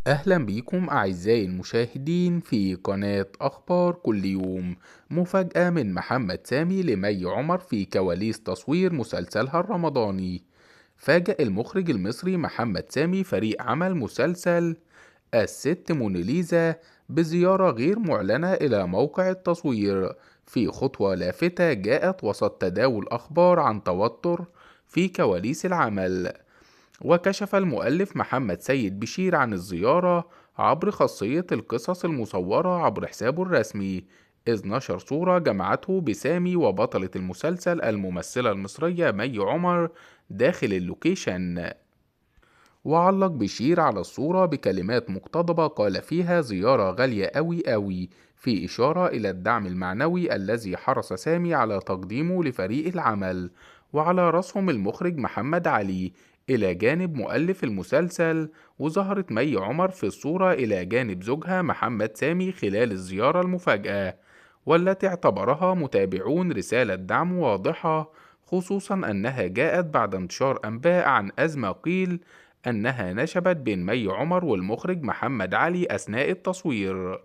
أهلا بيكم أعزائي المشاهدين في قناة أخبار كل يوم. مفاجأة من محمد سامي لمي عمر في كواليس تصوير مسلسلها الرمضاني. فاجأ المخرج المصري محمد سامي فريق عمل مسلسل الست موناليزا بزيارة غير معلنة إلى موقع التصوير، في خطوة لافتة جاءت وسط تداول أخبار عن توتر في كواليس العمل. وكشف المؤلف محمد سيد بشير عن الزيارة عبر خاصية القصص المصورة عبر حسابه الرسمي، إذ نشر صورة جمعته بسامي وبطلة المسلسل الممثلة المصرية مي عمر داخل اللوكيشن. وعلق بشير على الصورة بكلمات مقتضبة قال فيها زيارة غالية أوي أوي، في إشارة إلى الدعم المعنوي الذي حرص سامي على تقديمه لفريق العمل، وعلى رأسهم المخرج محمد علي إلى جانب مؤلف المسلسل. وظهرت مي عمر في الصورة إلى جانب زوجها محمد سامي خلال الزيارة المفاجئة، والتي اعتبرها متابعون رسالة دعم واضحة، خصوصا أنها جاءت بعد انتشار أنباء عن أزمة قيل أنها نشبت بين مي عمر والمخرج محمد علي أثناء التصوير.